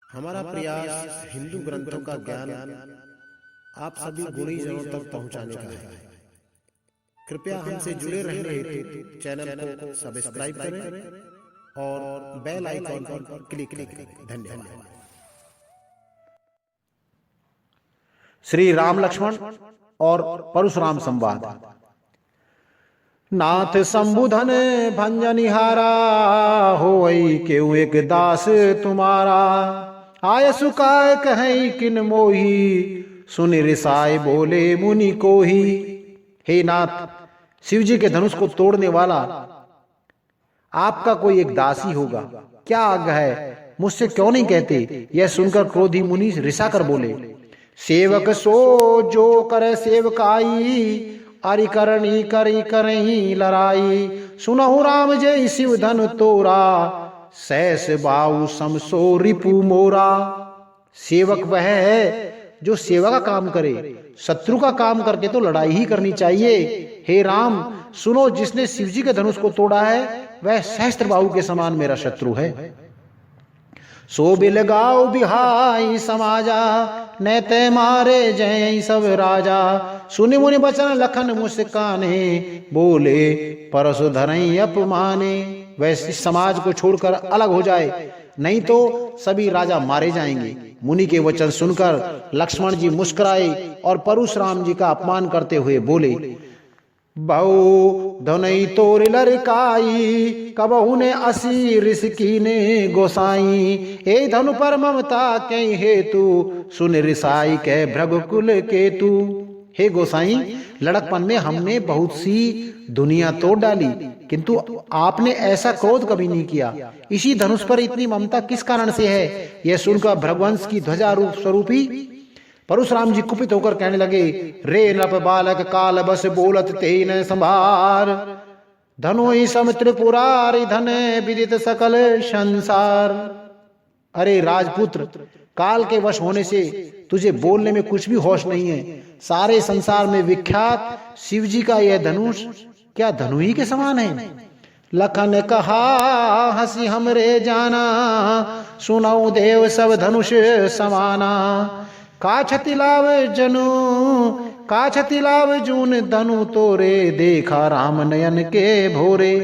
हमारा प्रयास हिंदू ग्रंथों का ज्ञान आप सभी गुणीजनों तक पहुंचाने का है। कृपया हमसे जुड़े रहने हेतु चैनल को सब्सक्राइब करें और बेल आइकॉन पर क्लिक करें। धन्यवाद। श्री राम लक्ष्मण और परशुराम संवाद। नाथ संबुधन भंजनिहारा होई केउ एक दास तुम्हारा। आय सुकाय कहीं किन मोही सुन रिसाय बोले मुनि को ही। हे नाथ, शिव जी के धनुष को तोड़ने वाला आपका कोई एक दासी होगा, क्या आज्ञा है, मुझसे क्यों नहीं कहते? यह सुनकर क्रोधी मुनि रिसा कर बोले, सेवक सो जो करे सेवकाई, अरि करनी करी करही लड़ाई। सुनहु राम जय शिव धन तोरा, सहस बाऊ समसो रिपु मोरा। सेवक वह है जो सेवा का काम करे, शत्रु का काम करके तो लड़ाई ही करनी चाहिए। हे राम, सुनो, जिसने शिव जी के धनुष को तोड़ा है वह सहस्त्र बाहु के समान मेरा शत्रु है। सो बिलगाओ बिहाई समाजा, नैते मारे जय सब राजा। सुनि मुनि बचन लखन मुस्काने, बोले परसु धरई अपमाने। वैसे समाज को छोड़कर अलग हो जाए, नहीं तो सभी राजा मारे जाएंगे। मुनि के वचन सुनकर लक्ष्मण जी मुस्कुराए और परशुराम जी का अपमान करते हुए बोले, बहु धनई तोर लड़काई, कबहु ने असी ऋषि ने गोसाई। ए धनु पर ममता के हेतु, सुन रिसाई के भृगुकुल केतु। हे गोसाई, लड़कपन में हमने बहुत सी दुनिया तोड़ डाली, किंतु आपने ऐसा क्रोध कभी नहीं किया। इसी धनुष पर इतनी ममता किस कारण से है? यह सुनकर भृगवंश की ध्वजा रूप स्वरूपी परशुराम जी कुपित होकर कहने लगे, रे नप बालक काल बस बोलत तेन संभार। धनु ही सम त्रिपुरारी धन विदित सकल संसार। अरे राजपुत्र, काल के वश होने से तुझे बोलने में कुछ भी होश नहीं है। सारे संसार में विख्यात शिव जी का यह धनुष क्या धनु ही के समान है? लखन कहा हंसी हमरे जाना, सुनाऊ देव सब धनुष समाना। काछति लाव जनु काछति लाव जून धनु तोरे, देखा राम नयन के भोरे।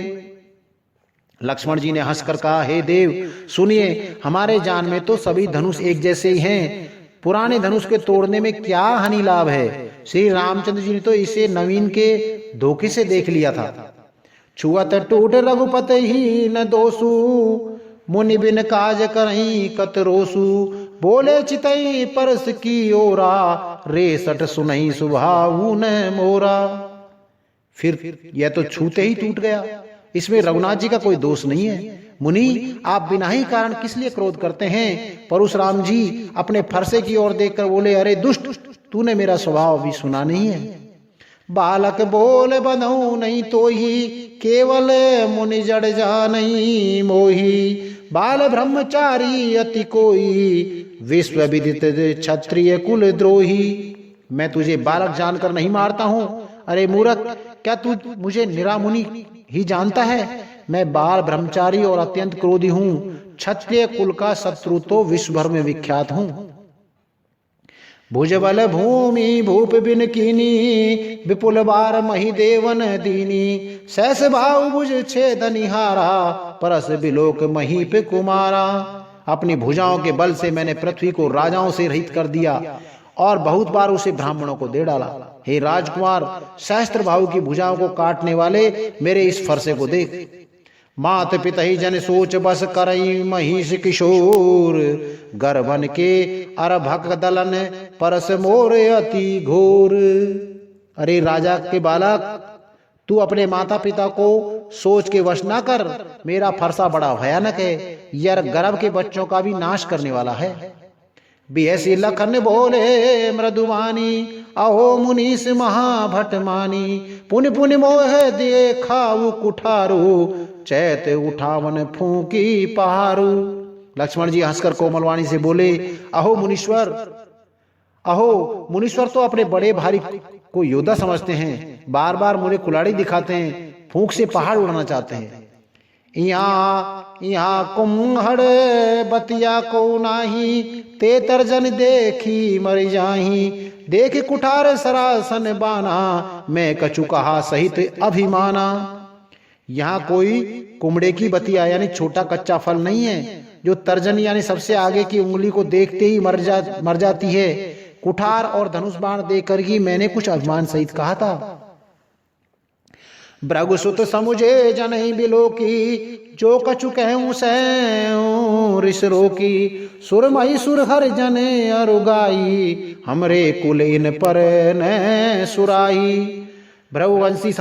लक्ष्मण जी ने हंसकर कहा, हे देव सुनिए, हमारे जान में तो सभी धनुष एक जैसे ही हैं। पुराने धनुष के तोड़ने में क्या हानि लाभ है? श्री रामचंद्र जी ने तो इसे नवीन के धोखे से देख लिया था। छुअत टूट रघुपत ही न दोसु, मुनि बिन काज करही कतरोसु। बोले चितई परस की ओरा, रे सट सुनई सुभाऊ न मोरा। फिर यह तो छूते ही टूट गया, इसमें रघुनाथ जी का कोई दोष नहीं है। मुनि, आप बिना ही कारण किस लिए क्रोध करते हैं? परशुराम जी अपने फरसे की ओर देखकर बोले, अरे दुष्ट, तूने मेरा स्वभाव भी सुना नहीं है। बालक बोल बंधु नहीं तो ही, केवल मुनि जड़ जा नहीं मोही। बाल ब्रह्मचारी अति कोई, विश्व विदित क्षत्रिय कुल द्रोही। मैं तुझे बालक जानकर नहीं मारता हूं। अरे मूर्ख, क्या तू मुझे निरामुनि ही जानता है? मैं बाल ब्रह्मचारी और अत्यंत क्रोधी हूं। क्षत्रिय कुल का शत्रु तो विश्व भर में विख्यात हूं। भुजबल भूमि भूप बिन कीनी, विपुल बार मही देवन दीनी। सहस भाव भुज छेद निहारा, परस बिलोक मही पे कुमारा। अपनी भुजाओं के बल से मैंने पृथ्वी को राजाओं से रहित कर दिया और बहुत बार उसे ब्राह्मणों को दे डाला। हे राजकुमार, सहस्त्र भाव की भुजाओं को काटने वाले मेरे इस फरसे को देख। मात पिता ही जन सोच बस करई महिष किशोर, गर्भन के अरभक दलन परस मोर अति घोर। अरे राजा के बालक, तू अपने माता पिता को सोच के वश ना कर। मेरा फरसा बड़ा भयानक है, यह गर्भ के बच्चों का भी नाश करने वाला है। बिहसी लखन बोले मृदुवानी, अहो मुनीस महाभट मानी। पुनि पुनि मोह देखाऊ कुठारू, चैत उठावन फूकी पहारू। लक्ष्मण जी हंसकर कोमलवाणी से बोले, अहो मुनीश्वर तो अपने बड़े भारी को योद्धा समझते हैं, बार बार मुझे कुल्हाड़ी दिखाते हैं, फूंक से पहाड़ उड़ाना चाहते हैं। यहाँ कुम्हड़ बतिया को नाही, ते तर्जन देखी मर जाही। देख कुठार सरासन बाना, मैं कछु कहा सहित अभिमाना। यहाँ कोई कुमड़े की बतिया यानी छोटा कच्चा फल नहीं है, जो तर्जन यानी सबसे आगे की उंगली को देखते ही मर जाती है। कुठार और धनुष बाण देकर ही मैंने कुछ अभिमान सहित कहा था। भृगुसुत समुझे जनहि बिलो की, जो कछु कहूँ सहूँ ऋष रोकी। सुरमई सुर हर जने अरुगाई, हमरे कुल इन पर न सुराई। भृगुवंशी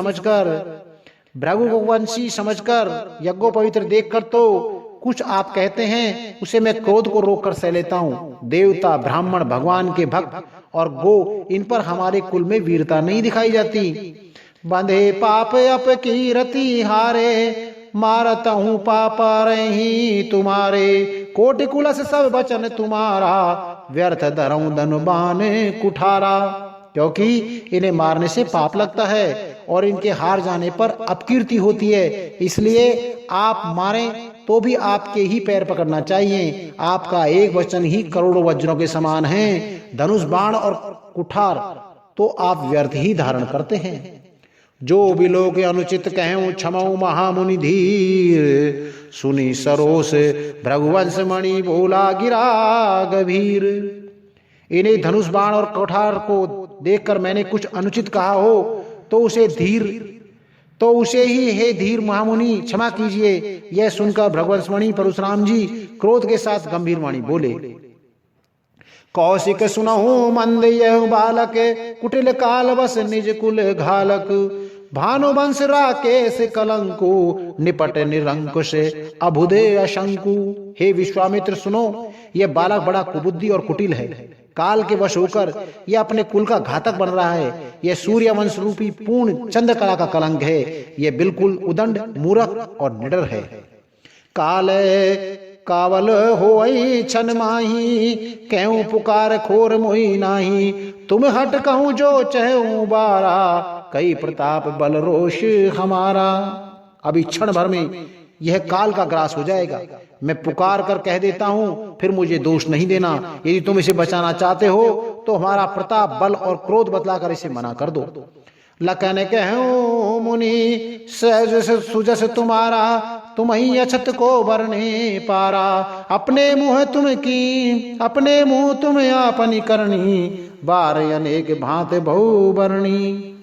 समझकर यज्ञोपवित्र देखकर तो कुछ आप कहते हैं, उसे मैं क्रोध को रोककर सह लेता हूँ। देवता, ब्राह्मण, भगवान के भक्त और गो, इन पर हमारे कुल में वीरता नहीं दिखाई जाती। बंधे पाप अप की रति हारे, मारता हूँ पापा रही तुम्हारे। कोटि कुलस सब वचन तुम्हारा, व्यर्थ धरऊं धनुबान कुठारा। क्योंकि इन्हें मारने से पाप लगता है और इनके हार जाने पर अपकीर्ति होती है, इसलिए आप मारें तो भी आपके ही पैर पकड़ना चाहिए। आपका एक वचन ही करोड़ों वज्रों के समान है। धनुष बाण और कुठार तो आप व्यर्थ ही धारण करते हैं। जो भी लोग अनुचित कहूं क्षमऊ महामुनि धीर, सुनी सरोस भृगुवंश मणि बोला गिरा गंभीर। इन्हें धनुष बाण और कुठार को देखकर मैंने कुछ अनुचित कहा हो तो उसे ही हे धीर महामुनि क्षमा कीजिए। यह सुनकर भृगुवंश मणि परशुराम जी क्रोध के साथ गंभीर वाणी बोले। कौशिक सुनहु मंद यह बालक, कुटिल काल बस निज कुल घालक। भानुवंश राकेश कलंकु, निपट निरंकुश अभुदे अशंकु। हे विश्वामित्र सुनो, यह बालक बड़ा कुबुद्धि और कुटिल है। काल के वश होकर यह अपने कुल का घातक बन रहा है। यह सूर्य वंश रूपी पूर्ण चंद्रकला का कलंक है। यह बिल्कुल उदंड, मूर्ख और निडर है। काल कावल होई छन माही, कहूँ पुकार खोर मोही नाही। तुम हट कहूँ जो चहूँ बारा, कई प्रताप बल रोष हमारा। अभी क्षण भर में यह काल का ग्रास हो जाएगा। मैं पुकार कर कह देता हूँ, फिर मुझे दोष नहीं देना। यदि तुम इसे बचाना चाहते हो तो हमारा प्रताप, बल और क्रोध बतलाकर इसे मना कर दो। लखन कहूँ मुनि सहज सुजस तुम्हारा, तुम ही अछत को बरने पारा। अपने मुँह तुम आपनी करनी, बार अनेक भांत बहु बरनी।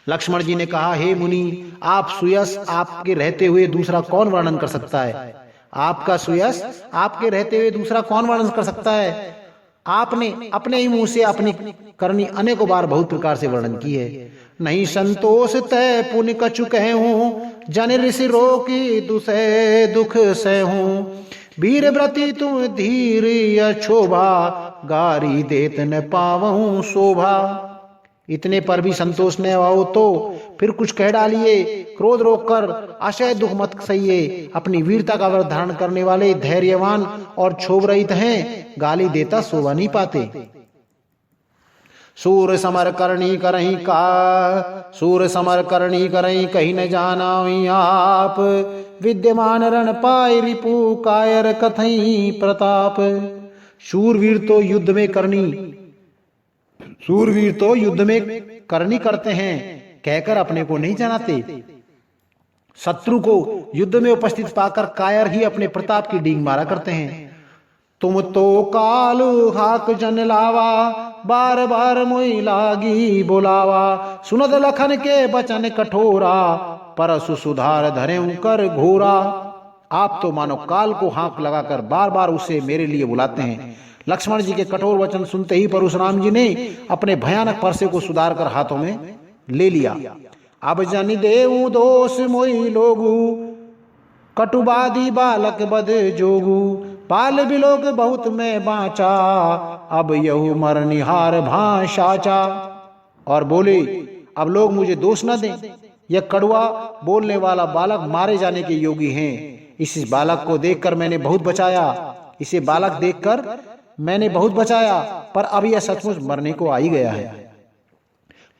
लक्ष्मण जी ने कहा, हे मुनि, आप सुयश आपके रहते हुए दूसरा कौन वर्णन कर सकता है? आपका सुयश आपके रहते हुए दूसरा कौन वर्णन कर सकता है? आपने अपने ही मुंह से अपनी करनी अनेकों बार बहुत प्रकार से वर्णन की है। नहीं संतोष तय पुण्य कछु कहूं, जन ऋषि रोकी दुसै दुख सहूं। वीर व्रति तुम धीर अछोभा, गारी देत न पावहूं शोभा। इतने पर भी संतोष न आओ तो फिर कुछ कह डालिए। क्रोध रोककर आशय दुख मत सहिए। अपनी वीरता का व्रत धारण करने वाले धैर्यवान और क्षोभ रहित हैं, गाली देता शोभा नहीं पाते। सूर समर करणी करही कहीं न जाना आप। विद्यमान रण पाय रिपु कायर कथई प्रताप। शूरवीर तो युद्ध में करनी करते हैं, कहकर अपने को नहीं जनाते। शत्रु को युद्ध में उपस्थित पाकर कायर ही अपने प्रताप की डींग मारा करते हैं। तुम तो काल हाक जन लावा, बार बार मोई लागी बुलावा। सुनत लखन के बचन कठोरा, परसु सुधार धरें कर घोरा। आप तो मानो काल को हाक लगाकर बार बार उसे मेरे लिए बुलाते हैं। लक्ष्मण जी के कठोर वचन सुनते ही परशुराम जी ने अपने भयानक परसे को सुधार कर हाथों में ले लिया। अब जन देऊ दोष मोई लोगू, कटुबादी बालक बद जोगू। पाल बिलोक बहुत मैं बाँचा, अब यहू मर निहार भाषाचा। और बोले, अब लोग मुझे दोष न दें। यह कड़वा बोलने वाला बालक मारे जाने के योगी हैं। इस बालक को देखकर मैंने बहुत बचाया, पर अब यह सचमुच मरने को आ ही गया है।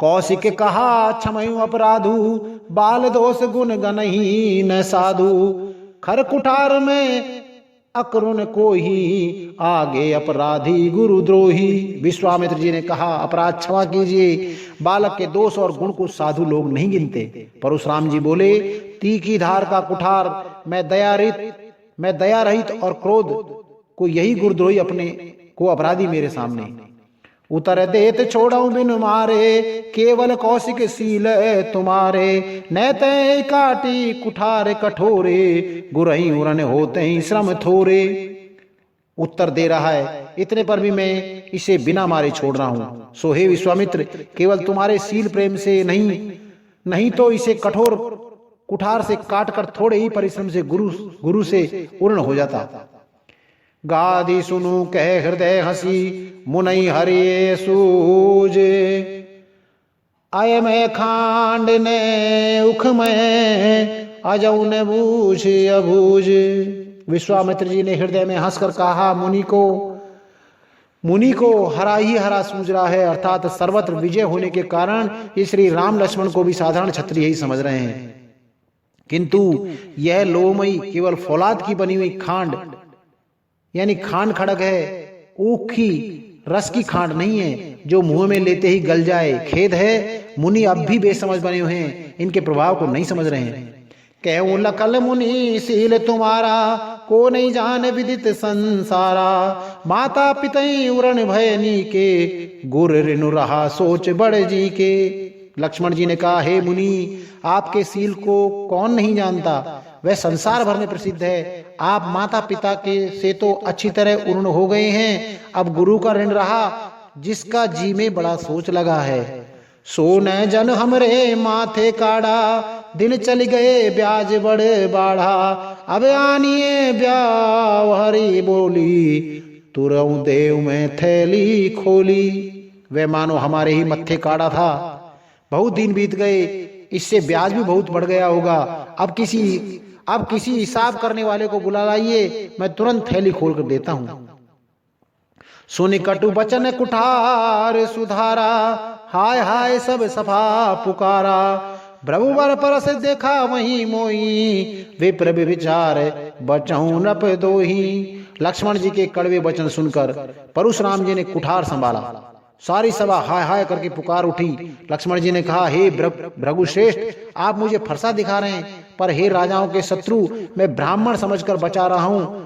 कौशिक कहा क्षमयु अपराधु, बाल दोष गुण गनहि न साधु। खर कुठार में अकरुण को ही, आगे अपराधी गुरुद्रोही। विश्वामित्र जी ने कहा, अपराध क्षमा कीजिए, बालक के दोष और गुण को साधु लोग नहीं गिनते। परशुराम जी बोले, तीखी धार का कुठार, मैं दया रहित और क्रोध को यही गुरुद्रोही अपने को अपराधी मेरे सामने। उतर देत छोड़ऊ बिन मारे, केवल कौशिक सील तुम्हारे। न तय काटी कुठार कठोरे, गुरही उरन होते ही श्रम थोरे। उत्तर दे रहा है, इतने पर भी मैं इसे बिना मारे छोड़ रहा हूं। सो हे विश्वामित्र, केवल तुम्हारे सील प्रेम से नहीं तो इसे कठोर कुठार से काट कर थोड़े ही परिश्रम से गुरु से उर्ण हो जाता। गादी सुनु कह हृदय हसी, मुनई हरिये सूज। आय मैं खांड ने उख में, अजऊ ने बूझ अबूझ। विश्वामित्र जी ने हृदय में हंसकर कहा, मुनि को हरा ही हरा सूझ रहा है, अर्थात सर्वत्र विजय होने के कारण ये श्री राम लक्ष्मण को भी साधारण क्षत्रिय ही समझ रहे हैं। किंतु यह लोमई केवल फौलाद की बनी हुई खांड यानी खांड खड़ग है, ऊख की रस की खांड नहीं है जो मुंह में लेते ही गल जाए। खेद है, मुनि अब भी बेसमझ बने हुए हैं, इनके प्रभाव को नहीं समझ रहे हैं। कहूं लकल मुनि सील तुम्हारा, को नहीं जान विदित संसारा। माता पितई उरण भयनी के, गुर ऋनु रहा सोच बड़ जी के। लक्ष्मण जी ने कहा, हे मुनि, आपके सील को कौन नहीं जानता, वह संसार भर में प्रसिद्ध है। आप माता पिता के से तो अच्छी तरह उर्ण हो गए हैं, अब गुरु का ऋण रहा जिसका जी में बड़ा सोच लगा है। सो न जन हमरे माथे काड़ा, दिन चल गए ब्याज बड़े बाढ़ा। अब आनिए ब्याह हरी बोली, तुरऊ देव में थैली खोली। वे मानो हमारे ही मत्थे काड़ा था, बहुत दिन बीत गए, इससे ब्याज भी बहुत बढ़ गया होगा। अब किसी हिसाब करने वाले को बुला लाइए, मैं तुरंत थैली खोल कर देता हूं। सुन कटु बचन कुठार सुधारा, हाय हाय सब सफा पुकारा। ब्रह्मवर परस देखा वही मोही, विप्र विचार बचऊ नप दोही। लक्ष्मण जी के कड़वे वचन सुनकर परशुराम जी ने कुठार संभाला। सारी सभा हाय हाय करके पुकार उठी। लक्ष्मण जी ने कहा, हे भृगुश्रेष्ठ, आप मुझे फरसा दिखा रहे हैं, पर हे राजाओं के शत्रु, मैं ब्राह्मण समझकर बचा रहा हूं,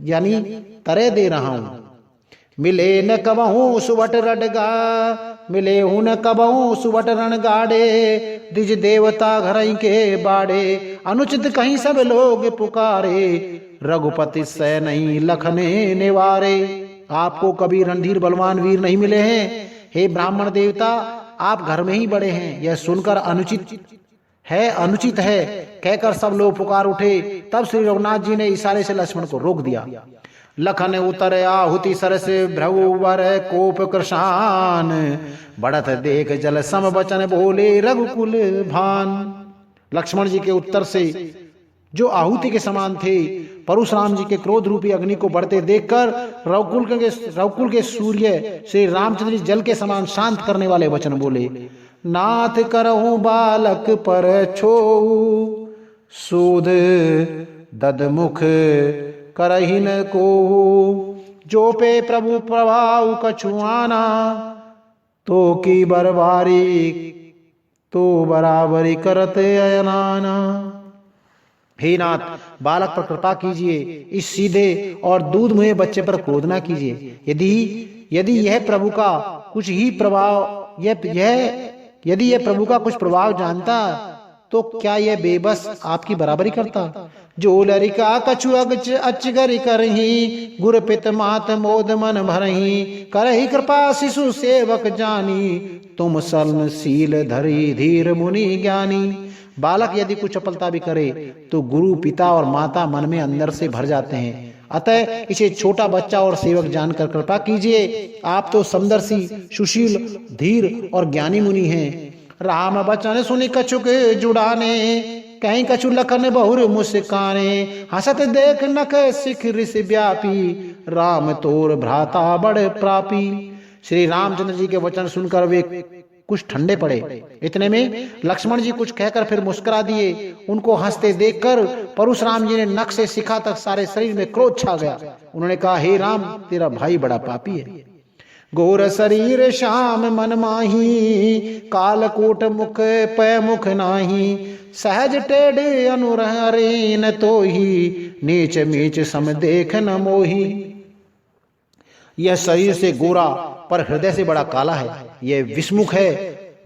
यानी तरह दे रहा हूं। मिले न कबहू सुवट रडगा, मिले हूं न कबहू सुवट रण गाड़े। द्विज देवता घर के बाड़े, अनुचित कहीं सब लोग पुकारे। रघुपति सै नहीं लखने निवारे। आपको कभी रणधीर बलवान वीर नहीं मिले हैं, हे ब्राह्मण देवता, आप घर में ही बड़े हैं, यह सुनकर अनुचित है कहकर सब लोग पुकार उठे। तब श्री रघुनाथ जी ने इशारे से लक्ष्मण को रोक दिया। लखन उतर आहुति सरस, भृगुवर कोप कृशान। बढ़त देख जल सम बचन बोले, रघुकुल भान। लक्ष्मण जी के उत्तर से जो आहुति के समान थे, परशुराम जी के क्रोध रूपी अग्नि को बढ़ते देखकर रघुकुल के सूर्य श्री रामचंद्र जी जल के समान शांत करने वाले वचन बोले। नाथ करहूं बालक पर छो, सूद ददमुख करहि न को। जो पे प्रभु प्रभाव कछुआना, तो की बराबरी करते अयनाना। हे नाथ, बालक पर कृपा कीजिए, इस सीधे और दूध मुहे बच्चे पर क्रोध ना कीजिए। यदि यह प्रभु का कुछ प्रभाव जानता, तो क्या यह बेबस आपकी बराबरी करता। जो लरिका कछु अचगरि करही, गुर पित मात मोद मन भरही। करही कृपा शिशु सेवक जानी, तुम सल्लशील धरी धीर मुनि ज्ञानी। बालक यदि कुछ चपलता भी करे तो गुरु पिता और माता मन में अंदर से भर जाते हैं, अतः इसे छोटा बच्चा और सेवक जानकर कृपा कीजिए। आप तो समदर्शी, सुशील, धीर और ज्ञानी मुनि हैं। राम बचन सुनि कछुक जुड़ाने, कहीं कछु लखन बहुर मुस्काने। हसत देख नख सिख ऋष व्यापी, राम तोर भ्राता बड़ प्रापी। श्री रामचंद्र जी के वचन सुनकर वे कुछ ठंडे पड़े। इतने में लक्ष्मण जी कुछ कहकर फिर मुस्कुरा दिए। उनको हंसते देखकर परशुराम जी ने नख से शिखा तक सारे शरीर में क्रोध छा गया। उन्होंने कहा, हे राम, तेरा भाई बड़ा पापी है। घोर शरीर श्याम मन माही, कालकूट मुख पै मुख नाही, सहज टेढ़ अनुरहरे न तोही, नीच मीच सम देख न मोही। यह शरीर से गोरा पर हृदय से बड़ा काला है। यह विषमुख है,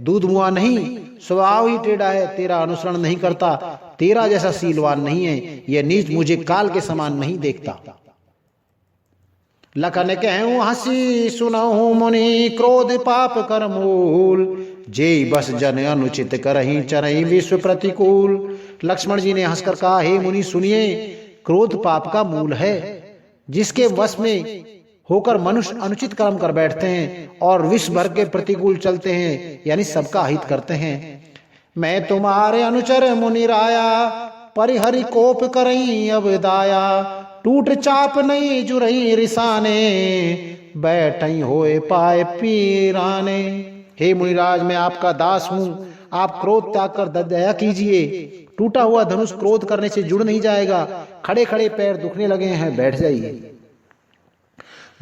दूध मुआ नहीं, स्वभाव ही टेढ़ा है, तेरा अनुसरण नहीं करता, तेरा जैसा शीलवान नहीं है। यह नीच मुझे काल के समान नहीं देखता। लखन कहूं हंसी सुनहु मुनि, क्रोध पाप कर मूल, जेई बस जन अनुचित करही चरही विश्व प्रतिकूल। लक्ष्मण जी ने हंसकर कहा, हे मुनि सुनिए, क्रोध पाप का मूल है, जिसके वश में होकर मनुष्य अनुचित कर्म कर बैठते हैं और विश्व भर के प्रतिकूल चलते हैं, यानी सबका हित करते हैं। मैं तुम्हारे अनुचर मुनि राया, परिहरि कोप करई अब दाया, टूट चाप नहीं जुरई रिसाने, बैठई होए पाए पीराने। हे मुनिराज, मैं आपका दास हूं, आप क्रोध त्याग कर दया कीजिए। टूटा हुआ धनुष क्रोध करने से जुड़ नहीं जाएगा। खड़े खड़े पैर दुखने लगे हैं, बैठ जाइए।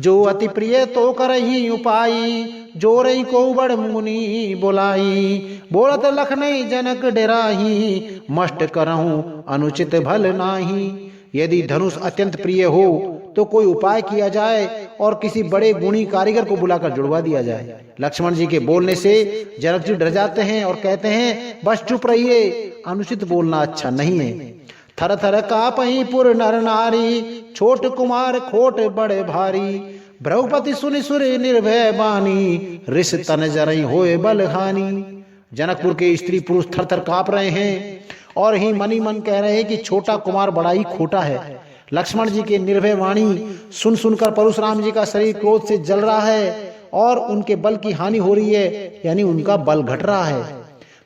जो अति प्रिय तो करही उपाई, जो रही को बड़ मुनि बुलाई, बोलत लखनई जनक डराही, मष्ट करहूं अनुचित भल नाही। यदि धनुष अत्यंत प्रिय हो तो कोई उपाय किया जाए और किसी बड़े गुणी कारीगर को बुलाकर जुड़वा दिया जाए। लक्ष्मण जी के बोलने से जनक जी डर जाते हैं और कहते हैं, बस चुप रहिए, अनुचित बोलना अच्छा नहीं है। थर थर कापहि पुर नर नारी, छोट कुमार खोट बड़े भारी, भ्रहुपति सुनि सुरे निर्भय बानी, ऋष तन जरई होए बलहानी। जनकपुर के स्त्री पुरुष थर थर कांप रहे हैं और ही मनी मन कह रहे हैं कि छोटा कुमार बड़ा ही खोटा है। लक्ष्मण जी के निर्भय वाणी सुन सुनकर परशुराम जी का शरीर क्रोध से जल रहा है और उनके बल की हानि हो रही है, यानी उनका बल घट रहा है।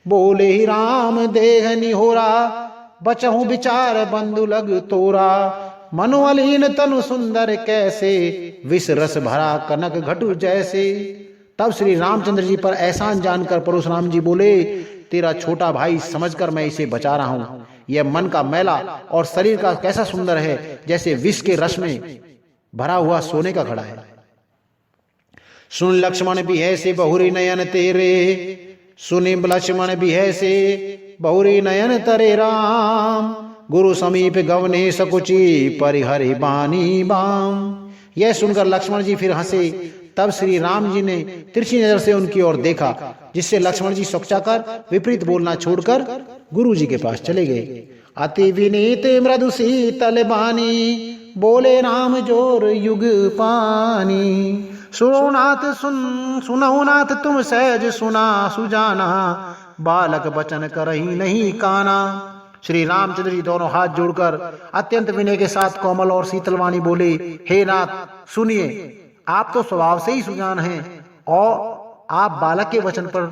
बोले ही राम देह निहोरा, बचहु विचार बंधु लग तोरा, मनोअलीन तनु सुंदर कैसे, विष रस भरा कनक घटु जैसे। तब श्री रामचंद्र जी पर एहसान जानकर परशुराम जी बोले, तेरा छोटा भाई समझकर मैं इसे बचा रहा हूं। यह मन का मैला और शरीर का कैसा सुंदर है, जैसे विष के रस में भरा हुआ सोने का घड़ा है। सुन लक्ष्मण भी है से बहुरी नयन तेरे, सुनि लक्ष्मण भी है से बहुरी नयन तरे राम, गुरु समीप गवने सकुची परिहरि बानी बाम। यह सुनकर लक्ष्मण जी फिर हंसे। तब श्री राम जी ने तिरछी नजर से उनकी ओर देखा, जिससे लक्ष्मण जी सोचाकर विपरीत बोलना छोड़कर गुरु जी के पास चले गए। अति विनीत मृदु शीतल बानी, बोले राम जोर युग पानी, सुनो नाथ सुनो नाथ तुम सहज सुना सुजाना, बालक बचन करही नहीं काना। श्री रामचंद्र जी दोनों हाथ जोड़कर अत्यंत विनय के साथ कोमल और शीतलवाणी बोले, हे नाथ सुनिए, आप तो स्वभाव से ही सुजान हैं और आप बालक के वचन पर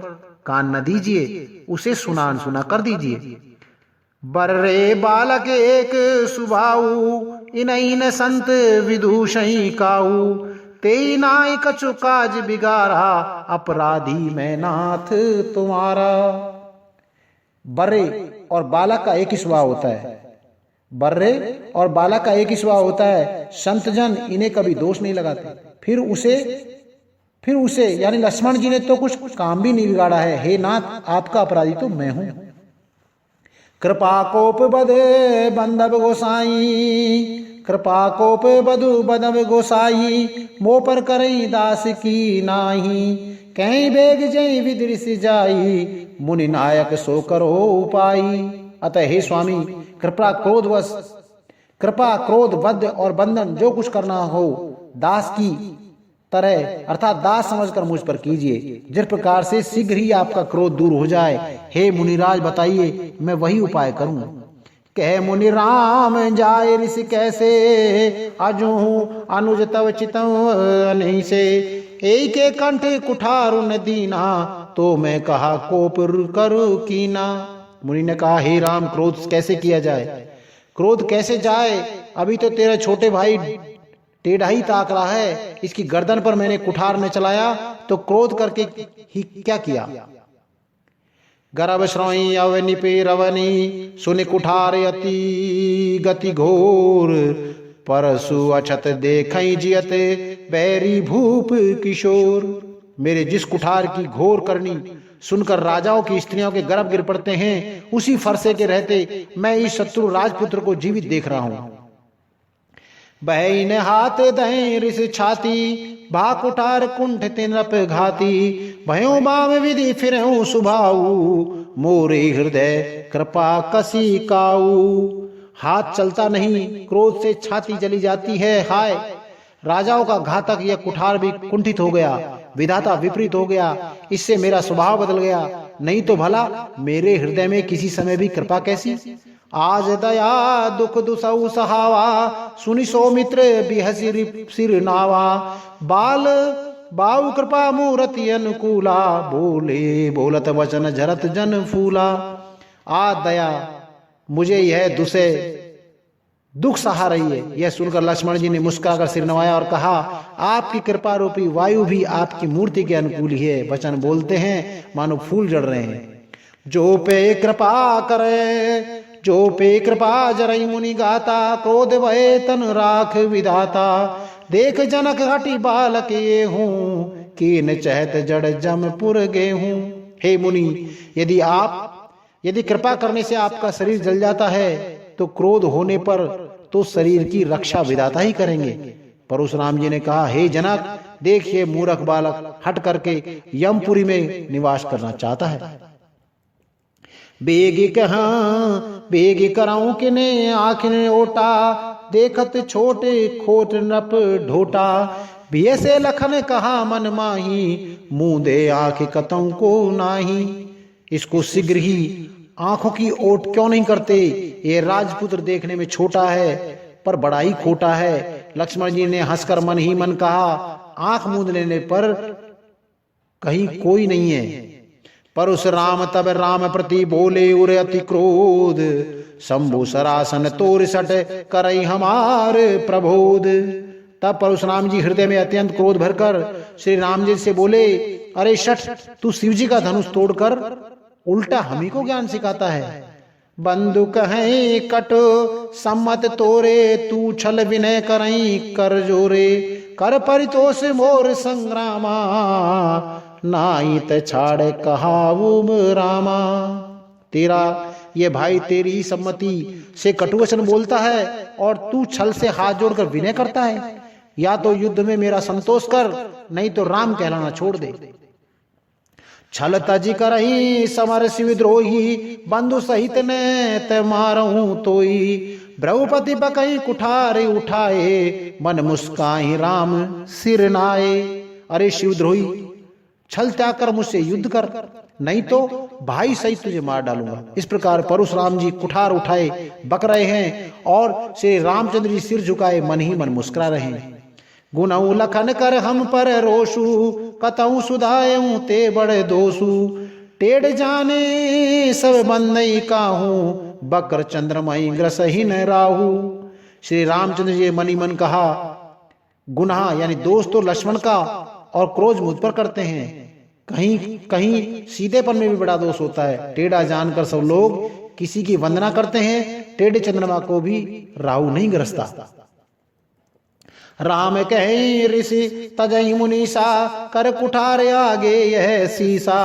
कान न दीजिए, उसे सुना अनसुना कर दीजिए। बर्रे बालक एक सुभाऊ, इनैन संत विदूषही काऊ, तेई नाई कछु काज बिगारा, अपराधी मैं नाथ तुम्हारा। बर्रे और बालक का एक ही स्वभाव होता है। बर्रे और बालक का एक ही स्वभाव होता है। संत जन इन्हें कभी दोष नहीं लगाते। फिर उसे यानी लक्ष्मण जी ने तो कुछ काम भी नहीं बिगाड़ा है। हे नाथ, आपका अपराधी तो मैं हूं। कृपा कोप बधे बंधव गोसाई, कृपा कोप बधु बंधव गोसाई, मो पर करई दास की नाही, कहीं बेग जई विदृश जाई, मुनि नायक सो करो उपाई। अतः हे स्वामी, कृपा क्रोध बद्ध और बंधन जो कुछ करना हो दास की तरह अर्थात दास समझकर मुझ पर कीजिए, जिस प्रकार से शीघ्र ही आपका क्रोध दूर हो जाए। हे मुनिराज बताइए, मैं वही उपाय करूं। कह मुनि राम जाय ऋषि कैसे, अजू अनुज तव चितव नहीं से, एक कंठ कुठारु न दीना, तो मैं कहा कोप करू कीना। मुनि ने कहा, हे राम, क्रोध कैसे किया जाए? क्रोध कैसे जाए? अभी तो तेरे छोटे भाई टेढ़ा ही ताक रहा है। इसकी गर्दन पर मैंने कुठार ने चलाया तो क्रोध करके ही क्या किया। गर्भ श्रोई अवनि पे रवनी सुन कुठार अति गति घोर परसु अछत देखई जियत बैरी भूप किशोर। मेरे जिस कुठार की घोर करनी सुनकर राजाओं की स्त्रियों के गर्भ गिर पड़ते हैं, उसी फरसे के रहते मैं इस शत्रु राजपुत्र को जीवित देख रहा हूं। बहन हाथ दहें रिस छाती भा कुठार कुंठ तिनप घाती भयो बाम विधि फिर सुभाऊ मोरे हृदय कृपा कसी काऊ। हाथ चलता नहीं, क्रोध से छाती जली जाती है। हाय, राजाओं का घातक यह कुठार भी कुंठित हो गया, विधाता विपरीत हो गया, इससे मेरा स्वभाव बदल गया। नहीं तो भला मेरे हृदय में किसी समय भी कृपा कैसी। आज दया दुख दुसऊ सहावा सुनि सौमित्र बिहसिर सिर नावा बाल बाऊ कृपा मूर्ति अनुकूला बोले बोलत वचन झरत जन फूला। आज दया मुझे यह दुख सहा रही है। यह सुनकर लक्ष्मण जी ने मुस्कुराकर सिर नवाया और कहा, आपकी कृपा रूपी वायु भी आपकी मूर्ति के अनुकूल ही है। वचन बोलते हैं मानो फूल जड़ रहे हैं। जो पे कृपा करे जो पे कृपा जरई मुनि गाता क्रोध भय तन राख विधाता देख जनक हटी बालक ये हूं कीन चहत जड़ जमपुर गे हूं। हे मुनि, यदि कृपा करने से आपका शरीर जल जाता है तो क्रोध होने पर तो शरीर की रक्षा विधाता ही करेंगे। परशुराम जी ने कहा, हे जनक, देखिए मूर्ख बालक हट करके यमपुरी में निवास करना चाहता है। बेगी कराऊं किने आखिने ओटा देखत छोटे खोट नप ढोटा बिये से लखन कहा मन माही मुंह दे आंख कतों को नाही। इसको शीघ्र ही आंखों की ओट क्यों नहीं करते। ये राजपुत्र देखने में छोटा है पर बड़ा ही खोटा है। लक्ष्मण जी ने हंसकर मन ही मन कहा, आंख मूंद लेने पर कहीं कोई नहीं है। पर उस राम तब राम प्रति बोले उरे अति क्रोध शंभु सरासन तोर सट करई हमार प्रबोध। तब परशुराम जी हृदय में अत्यंत क्रोध भरकर श्री राम जी से बोले, अरे शठ, तू शिव जी का धनुष तोड़कर उल्टा हमी को ज्ञान सिखाता है। बंदुक है कट सम्मत तोरे तू छल विनय करई कर जोरे कर परितोष मोर संग्रामा नाई त छाड़ कहावुम रामा। तेरा ये भाई तेरी ही सम्मति से कटुवचन बोलता है और तू छल से हाथ जोड़कर विनय करता है। या तो युद्ध में मेरा संतोष कर, नहीं तो राम कहलाना छोड़ दे। छल तजी करही समर शिवद्रोही बंधु सहित ने ते मारहूं तोई ब्रह्मपति बकई कुठारे उठाए मन मुस्काही राम सिर नाए। अरे शिवद्रोही, छल त्याग कर मुझसे युद्ध कर, नहीं तो भाई सहित तुझे मार डालूंगा। इस प्रकार परशुराम जी कुठार उठाए बक रहे हैं और श्री रामचंद्र जी सिर झुकाए मन ही मन मुस्कुरा रहे हैं। गुनऊ लखन कर हम पर रोशु कतऊ सुधायऊ ते बड़े दोषु टेढ़ जाने सब बंदई काहू बकर चंद्रमई ग्रस ही न राहू। श्री रामचंद्र जी मनी मन कहा, गुनाह यानी दोष तो लक्ष्मण का और क्रोध मुझ पर करते हैं। कहीं कहीं सीधेपन में भी बड़ा दोष होता है। टेढ़ा जानकर सब लोग किसी की वंदना करते हैं, टेढ़े चंद्रमा को भी राहु नहीं ग्रसता। राम कहे ऋषि तजई मुनीसा कर कुठार आगे यह सीसा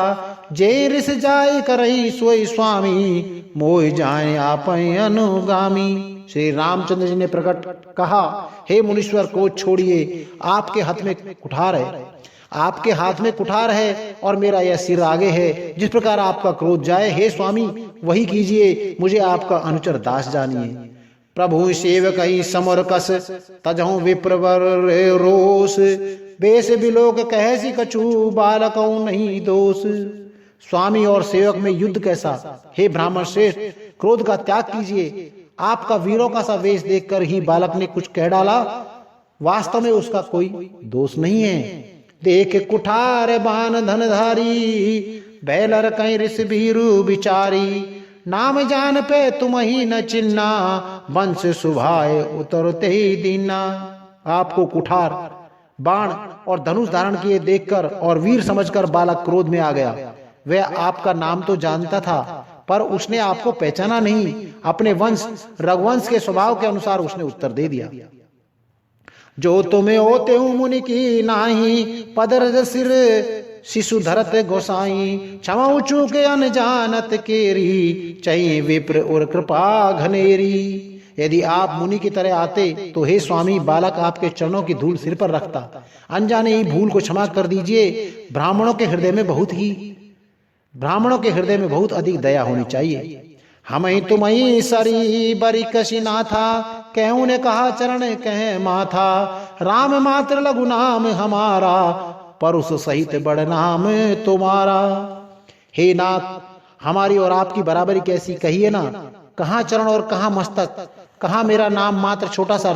जे ऋष जाय करई सोई स्वामी मोह जाए आप अनुगामी। श्री रामचंद्र जी ने प्रकट कहा, हे मुनीश्वर, क्रोध छोड़िए, आपके हाथ में कुठार है, आपके हाथ में कुठार है और मेरा यह सिर आगे है। जिस प्रकार आपका क्रोध जाए, हे स्वामी, वही कीजिए, मुझे आपका अनुचर दास जानिए। प्रभु सेवक ही समर कस तजहु विप्रवर रोष बेस बिलोक कहसी कछु बालकऊ नहीं दोष। स्वामी और सेवक में युद्ध कैसा। हे ब्राह्मण श्रेष्ठ, क्रोध का त्याग कीजिए। आपका वीरों का सा वेश देखकर ही बालक ने कुछ कह डाला, वास्तव में उसका कोई दोष नहीं है। देख कुठार बान धनधारी बैलर कई ऋष भीरु बिचारी नाम जान पे तुम ही न चिन्ना वंश सुभाए उतरते ही दीना। आपको कुठार, बाण और धनुष धारण किए देखकर और वीर समझकर बालक क्रोध में आ गया। वह आपका नाम तो जानता था, पर उसने आपको पहचाना नहीं। अपने वंश रघुवंश के स्वभाव के अनुसार उसने उत्तर दे दिया। जो तुम्हें होते हूँ मुनि की नाही, पदरज सिर शिशु धरत गोसाई। क्षमा चूके अनजानत केरी, चाहिए विप्र और कृपा घनेरी। यदि आप मुनि की तरह आते तो हे स्वामी, बालक आपके चरणों की धूल सिर पर रखता। अनजाने ही भूल को क्षमा कर दीजिए। ब्राह्मणों के हृदय में बहुत अधिक दया होनी चाहिए। हम ही तुम ही सरी बरी कशी ना था, कहूँ ने कहा चरण कह माथा। राम मात्र लघु नाम हमारा, परुष सहित बड़ नाम तुम्हारा। हे नाथ, हमारी और आपकी बराबरी कैसी कही है ना। कहाँ चरण और कहाँ मस्तक, कहाँ मेरा नाम मात्र छोटा सा,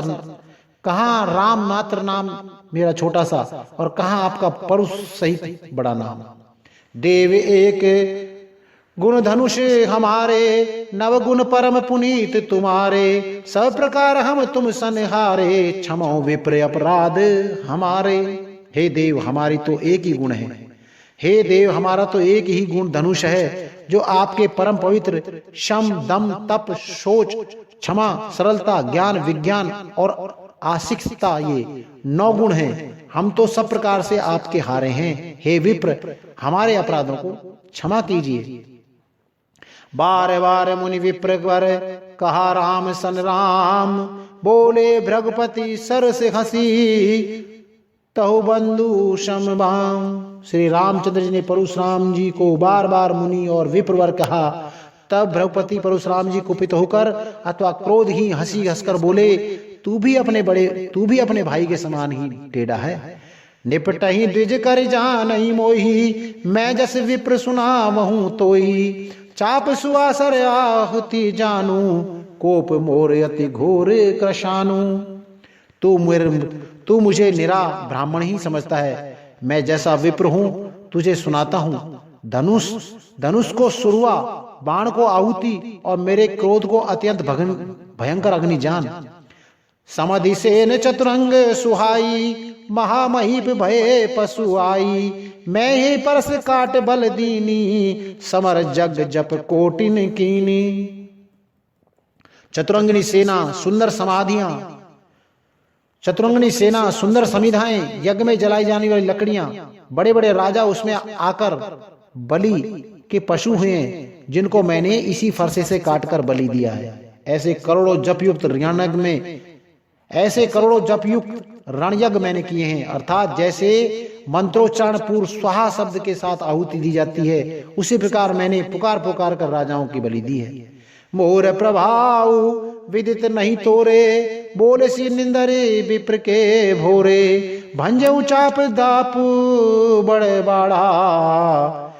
कहाँ राम मात्र नाम मेरा छोटा सा, और कहाँ आपका परुष सहित बड़ा नाम। देव एक गुण धनुष हमारे, नव गुण परम पुनीत तुम्हारे। सब प्रकार हम तुम सनहारे, क्षमो विप्र अपराध हमारे। हे देव, हमारी तो एक ही गुण है। हे देव, हमारा तो एक ही गुण धनुष है, जो आपके परम पवित्र शम दम तप शोच क्षमा सरलता ज्ञान विज्ञान और आशिकता, ये 9 गुण हैं। हम तो सब प्रकार से आपके हारे हैं। हे विप्र, हमारे अपराधों को क्षमा कीजिए। बार बार मुनि विप्र वर कहा राम सन राम, बोले भृगुपति सर से हंसी, तहु बंधु समबाम। श्री रामचंद्र जी ने परशुराम जी को बार बार मुनि और विप्रवर कहा। तब भृगुपति परशुराम जी कुपित होकर अथवा क्रोध ही हंसी हंसकर बोले, तू भी अपने भाई के समान ही टेढ़ा है। निपट ही द्विज कर जान ही मोही, मैं जस विप्र सुना वहूं तोई। चाप सुवासर आहुति जानू, कोप मोर अति घोर कृशानु। तू मुझे निरा ब्राह्मण ही समझता है। मैं जैसा विप्र हूं तुझे सुनाता हूं। धनुष को सुरवा, बाण को आहुति और मेरे क्रोध को अत्यंत भयंकर अग्नि जान। समधि सेन चतुरंग सुहाई, महामहीप भय पशु आई। मैं ही परस काट बल दीनी, समर जग जप कोटिन कीनी। चतुरंगिनी सेना सुंदर समाधियां, चतुरंगिनी सेना सुंदर समिधाएं, यज्ञ में जलाई जाने वाली लकड़ियां, बड़े बड़े राजा उसमें आकर बलि के पशु हुए, जिनको मैंने इसी फरसे से काटकर बलि दिया है। ऐसे करोड़ों जपयुक्त रणयज्ञ मैंने किए हैं। अर्थात जैसे मंत्रोच्चारण पूर्व स्वाहा शब्द के साथ आहुति दी जाती है, उसी प्रकार मैंने पुकार कर राजाओं की बलि दी है। मोर प्रभाव विदित नहीं तोरे, बोले सी निंदरे विप्र के भोरे। भंजऊ चाप दाप बड़े बाड़ा,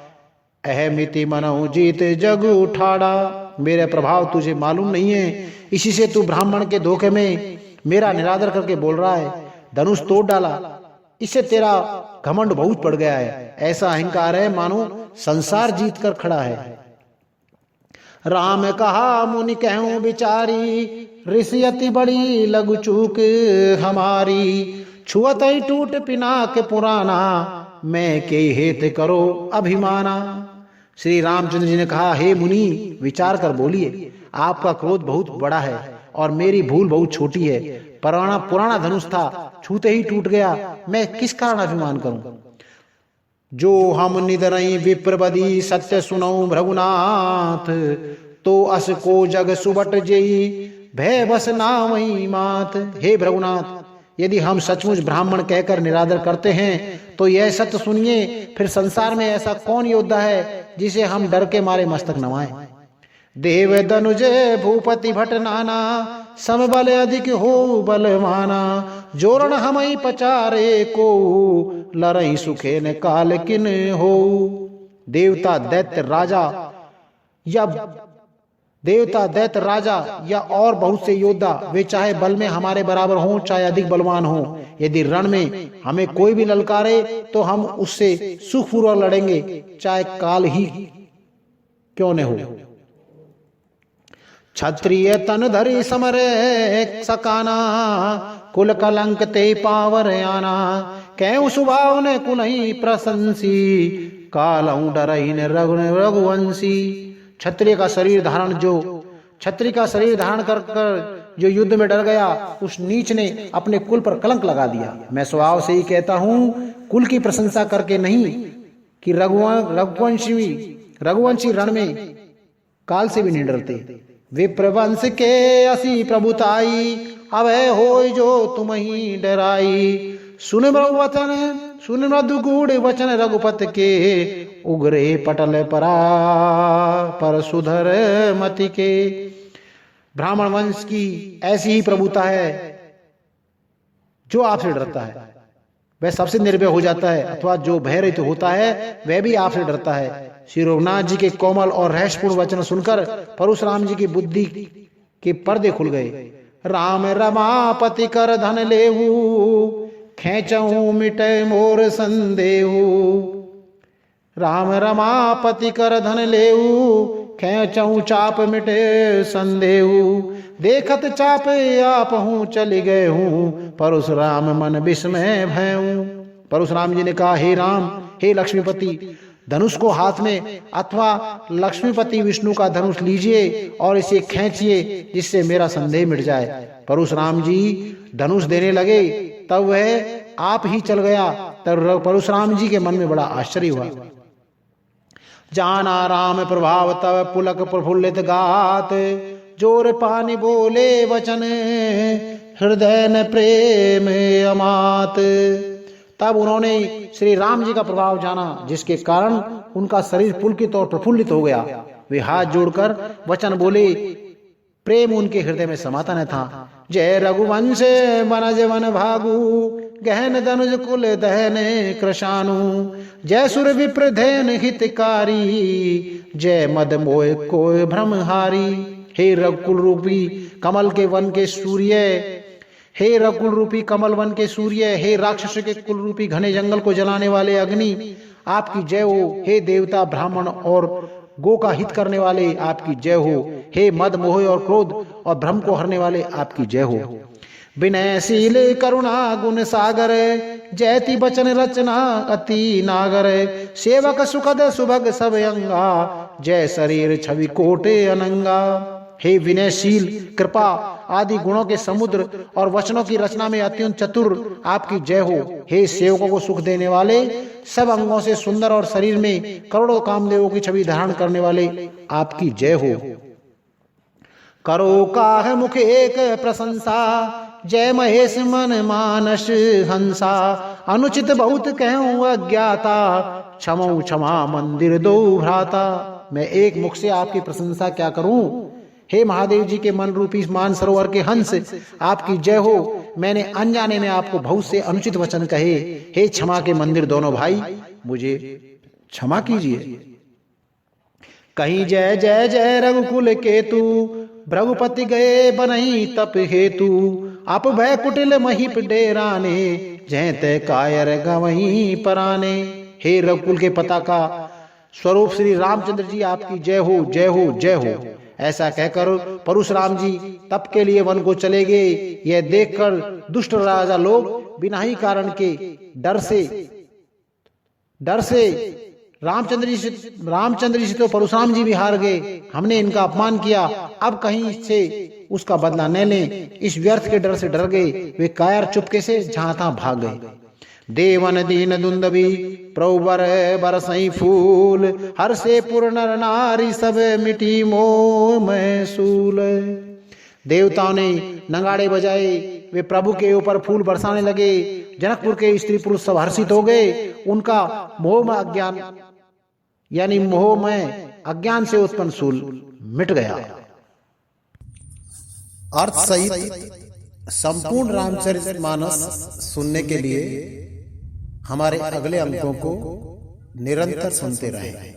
अहमिति मनऊ जीत जग उठाड़ा। मेरे प्रभाव तुझे मालूम नहीं है, इसी से तू ब्राह्मण के धोखे में मेरा निरादर करके बोल रहा है। धनुष तोड़ डाला, इससे तेरा घमंड बहुत बढ़ गया है। ऐसा अहंकार है मानो संसार जीत कर खड़ा है। राम कहा मुनि कहूं बिचारी, ऋषि अति बड़ी लघु चूक हमारी। छुअत ही टूट पिनाक पुराना, मैं के हेत करो अभिमाना। श्री रामचंद्र जी ने कहा, हे मुनि विचार कर बोलिए। आपका क्रोध बहुत बड़ा है और मेरी भूल बहुत छोटी है। पुराना धनुष था, छूते ही टूट गया, मैं किस कारण अभिमान करूं। जो हम निदरई विप्रबदी, सत्य सुनऊ भृगुनाथ। तो अस को जग सुबट जेई, भय बस नामई मात। हे भृगुनाथ, यदि हम सचमुच ब्राह्मण कहकर निरादर करते हैं तो यह सत्य सुनिए, फिर संसार में ऐसा कौन योद्धा है जिसे हम डर के मारे मस्तक नवाएं। देव दनुज भूपति भट नाना, समबल अधिक हो बलवाना। जोरण हमई पचारे को, लरई सुखे न काल किन हो। देवता दैत्य राजा या और बहुत से योद्धा, वे चाहे बल में हमारे बराबर हों चाहे अधिक बलवान हों, यदि रण में हमें कोई भी ललकारे तो हम उससे सुखपूर्वक लड़ेंगे, चाहे काल ही क्यों न हो। क्षत्रिय तन धरि समरे सकाना, कुल कलंक ते पावर आना, कैऊ स्वभाव ने कुनही प्रशंसी, कालऊ डरही ने रघुवंशी। क्षत्रिय का शरीर धारण कर जो युद्ध में डर गया, उस नीच ने अपने कुल पर कलंक लगा दिया। मैं स्वभाव से ही कहता हूं, कुल की प्रशंसा करके नहीं, कि रघुवंशी रण में काल से भी नहीं डरते। विप्रवंश के असी प्रभुताई, अभय होय जो तुम ही डराई। सुन मृदु गूढ़ वचन रघुपत के, उग्रे पटल पर सुधर मति के। ब्राह्मण वंश की ऐसी ही प्रभुता है, जो आपसे डरता है वह सबसे निर्भय हो जाता है, अथवा जो भयरहित होता है वह भी आपसे डरता है। श्री रघुनाथ जी के कोमल और रहस्यपूर्ण वचन सुनकर परशुराम जी की बुद्धि के पर्दे खुल गए। राम रमापति कर धन लेहू, खेचहूं मिटे मोर संदेहू। राम रमापति कर धन लेहू, खेचहूं चाप मिटे संदेहू। देखत चाप आप हूं चली गए हूं, परशुराम मन विस्मय भयऊं। परशुराम जी ने कहा, हे राम, हे लक्ष्मीपति, धनुष को हाथ में अथवा लक्ष्मीपति विष्णु का धनुष लीजिए और इसे खींचिए, जिससे मेरा संदेह मिट जाए। परशुराम जी धनुष देने लगे, तब वह आप ही चल गया। तब परशुराम जी के मन में बड़ा आश्चर्य हुआ। जाना राम प्रभाव तब पुलक प्रफुल्लित गात, जोर पानी बोले वचन हृदय न प्रेम अमात। तब उन्होंने श्री राम जी का प्रभाव जाना, जिसके कारण उनका शरीर पुलकित और प्रफुल्लित हो गया। वे हाथ जोड़कर वचन बोले, प्रेम उनके हृदय में समाता न था। जय रघुवंश बनज वन भागु, गहन धनुज कुल दहन कृशानु। जय सुर विप्र धैन हितकारी, जय मद मोह कोय भ्रमहारी। हे रघुकुल रूपी कमल के वन के सूर्य, हे रघुकुल रूपी कमल वन के सूर्य, हे राक्षस के कुल रूपी घने जंगल को जलाने वाले अग्नि, आपकी जय हो। हे देवता ब्राह्मण और गो का हित करने वाले, आपकी जय हो। हे मद मोह और क्रोध और भ्रम को हरने वाले, आपकी जय हो। विनयशील करुणा गुण सागर, जयति बचन रचना अति नागर। सेवक सुखद सुभग सब अंगा, जय शरीर छवि कोटे अनंगा। हे विनयशील, कृपा आदि गुणों के समुद्र और वचनों की रचना में अत्यंत चतुर, आपकी जय हो। हे सेवकों को सुख देने वाले, सब अंगों से सुंदर और शरीर में करोड़ों कामदेवों की छवि धारण करने वाले, आपकी जय हो। करो काह मुख एक प्रशंसा, जय महेश मन मानस हंसा। अनुचित बहुत कहूँ अज्ञाता, क्षमो क्षमा मंदिर दो भ्राता। मैं एक मुख से आपकी प्रशंसा क्या करूं। हे महादेव जी के मन रूपी मान सरोवर के हंस, आपकी जय हो। मैंने अनजाने में आपको बहुत से अनुचित वचन कहे। हे क्षमा के मंदिर दोनों भाई, मुझे क्षमा कीजिए। कहीं जय जय जय रघुकुल केतु, भृगुपति गए बनई तप हेतु। आप भय कुटिल महीप डेराने, जय तय कायर गवही पराने। हे रघुकुल के पताका स्वरूप श्री रामचंद्र जी, आपकी जय हो, जय हो, जय हो। ऐसा कहकर परशुराम जी तप के लिए वन को चले गए। यह देखकर दुष्ट राजा लोग बिना ही कारण के डर से रामचंद्र जी तो परशुराम जी भी हार गए। हमने इनका अपमान किया, अब कहीं से उसका बदला न लें, इस व्यर्थ के डर से डर गए। वे कायर चुपके से जहां तहां भाग गए। देवन दीन दुंदवी प्रभुवर बरसई फूल, हर से पूर्ण नारी सब मिटी मोह महसूल। देवताओं ने नगाड़े बजाए, वे प्रभु के ऊपर फूल बरसाने लगे। जनकपुर के स्त्री पुरुष सब हर्षित हो गए। उनका मोह में अज्ञान यानी मोह में अज्ञान से उत्पन्न शूल मिट गया। अर्थ सहित संपूर्ण रामचरितमानस सुनने के लिए हमारे अगले अंकों को निरंतर सुनते रहें।